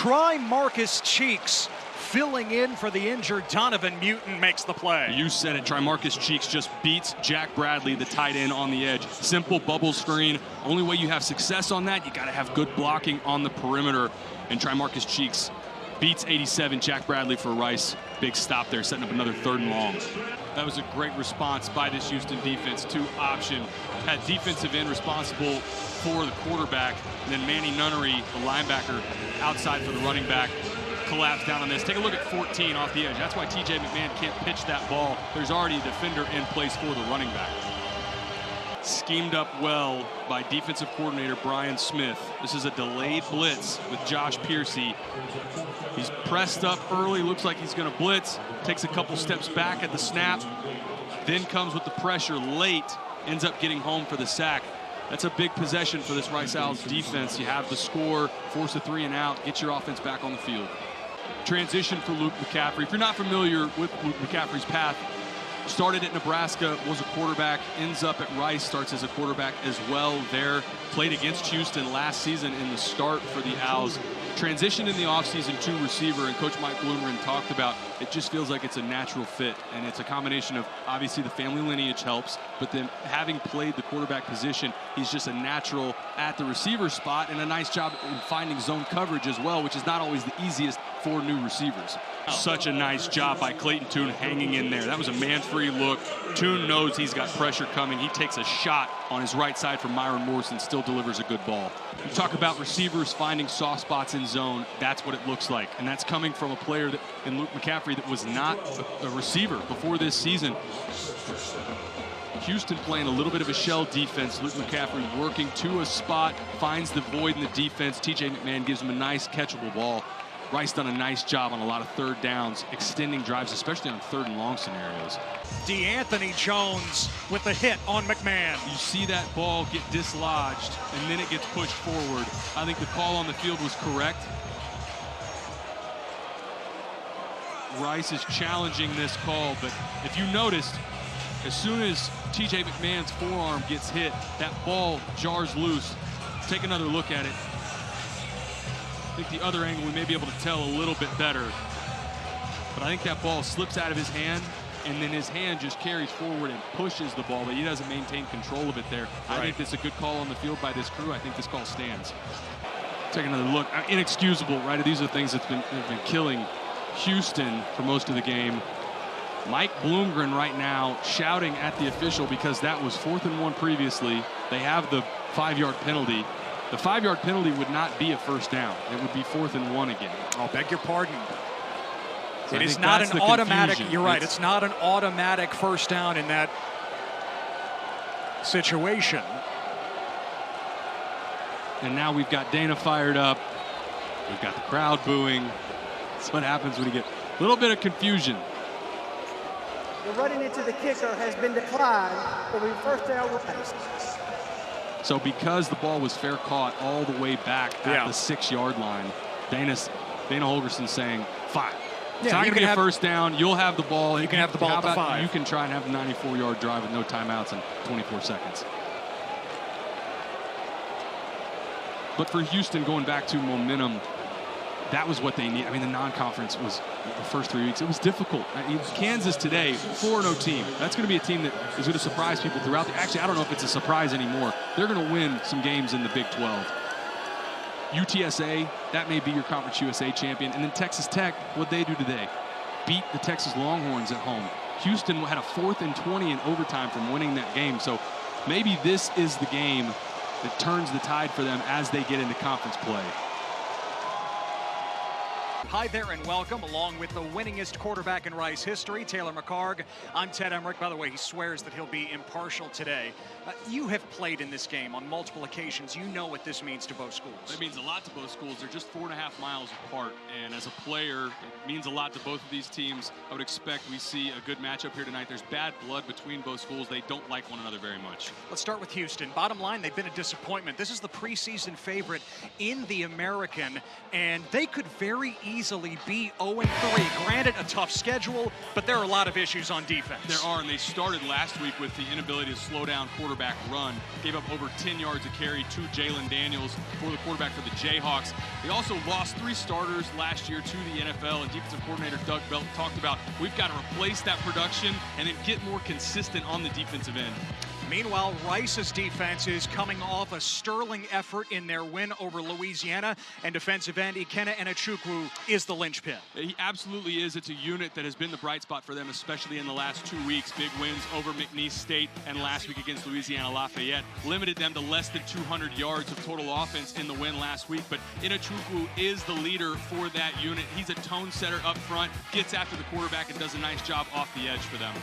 Try Marcus Cheeks filling in for the injured Donovan Mutin makes the play. You said it, Marcus Cheeks just beats Jack Bradley, the tight end, on the edge. Simple bubble screen. Only way you have success on that, you got to have good blocking on the perimeter. And Marcus Cheeks beats 87 Jack Bradley for Rice. Big stop there, setting up another 3rd and long. That was a great response by this Houston defense. 2 option. Had defensive end responsible for the quarterback. And then Manny Nunnery, the linebacker, outside for the running back. Collapse down on this. Take a look at 14 off the edge. That's why TJ McMahon can't pitch that ball. There's already a defender in place for the running back. Schemed up well by defensive coordinator Brian Smith. This is a delayed blitz with Josh Piercy. He's pressed up early, looks like he's going to blitz, takes a couple steps back at the snap, then comes with the pressure late, ends up getting home for the sack. That's a big possession for this Rice Owls defense. You have the score, force a 3 and out, get your offense back on the field. Transition for Luke McCaffrey. If you're not familiar with Luke McCaffrey's path, started at Nebraska, was a quarterback, ends up at Rice, starts as a quarterback as well there. Played against Houston last season in the start for the Owls. Transitioned in the offseason to receiver, and Coach Mike Bloomgren talked about it just feels like it's a natural fit, and it's a combination of obviously the family lineage helps, but then having played the quarterback position, he's just a natural at the receiver spot, and a nice job in finding zone coverage as well, which is not always the easiest for new receivers. Such a nice job by Clayton Tune hanging in there. That was a man-free look. Tune knows he's got pressure coming. He takes a shot on his right side from Myron Morrison, still delivers a good ball. You talk about receivers finding soft spots in zone. That's what it looks like, and that's coming from a player that, in Luke McCaffrey, that was not a receiver before this season. Houston playing a little bit of a shell defense. Luke McCaffrey working to a spot, finds the void in the defense. TJ McMahon gives him a nice catchable ball. Rice done a nice job on a lot of 3rd downs, extending drives, especially on 3rd and long scenarios. DeAnthony Jones with the hit on McMahon. You see that ball get dislodged, and then it gets pushed forward. I think the call on the field was correct. Rice is challenging this call, but if you noticed, as soon as TJ McMahon's forearm gets hit, that ball jars loose. Take another look at it. I think the other angle we may be able to tell a little bit better. But I think that ball slips out of his hand, and then his hand just carries forward and pushes the ball, but he doesn't maintain control of it there. Right. I think that's a good call on the field by this crew. I think this call stands. Take another look. Inexcusable, right? These are things that have been killing Houston for most of the game. Mike Bloomgren right now shouting at the official because that was 4th and 1 previously. They have the 5-yard penalty. The 5-yard penalty would not be a 1st down. It would be 4th and 1 again. I'll beg your pardon. So it is not an automatic, you're right, it's not an automatic 1st down in that situation. And now we've got Dana fired up. We've got the crowd booing. That's what happens when you get a little bit of confusion. The running into the kicker has been declined. It will be 1st down Rice. So because the ball was fair caught all the way back at the 6-yard line, Dana Holgerson's saying, fine. It's not going to be a 1st down. You'll have the ball. You can have the ball at the 5. You can try and have a 94-yard drive with no timeouts in 24 seconds. But for Houston, going back to momentum, that was what they need. I mean, the non-conference was the first 3 weeks. It was difficult. I mean, Kansas today, 4-0 team. That's going to be a team that is going to surprise people throughout. Actually, I don't know if it's a surprise anymore. They're going to win some games in the Big 12. UTSA, that may be your Conference USA champion. And then Texas Tech, what'd they do today? Beat the Texas Longhorns at home. Houston had a 4th and 20 in overtime from winning that game. So maybe this is the game that turns the tide for them as they get into conference play. Hi there and welcome, along with the winningest quarterback in Rice history, Taylor McHargue. I'm Ted Emmerich. By the way, he swears that he'll be impartial today. You have played in this game on multiple occasions. You know what this means to both schools. It means a lot to both schools. They're just 4.5 miles apart, and as a player, it means a lot to both of these teams. I would expect we see a good matchup here tonight. There's bad blood between both schools. They don't like one another very much. Let's start with Houston. Bottom line, they've been a disappointment. This is the preseason favorite in the American, and they could very easily easily be 0-3. Granted, a tough schedule, but there are a lot of issues on defense. There are, and they started last week with the inability to slow down quarterback run. Gave up over 10 yards a carry to Jalen Daniels for the quarterback for the Jayhawks. They also lost 3 starters last year to the NFL, and defensive coordinator Doug Belt talked about, we've got to replace that production and then get more consistent on the defensive end. Meanwhile, Rice's defense is coming off a sterling effort in their win over Louisiana, and defensive end Ikenna Enechukwu is the linchpin. He absolutely is. It's a unit that has been the bright spot for them, especially in the last 2 weeks. Big wins over McNeese State and last week against Louisiana Lafayette. Limited them to less than 200 yards of total offense in the win last week, but Enechukwu is the leader for that unit. He's a tone setter up front, gets after the quarterback, and does a nice job off the edge for them.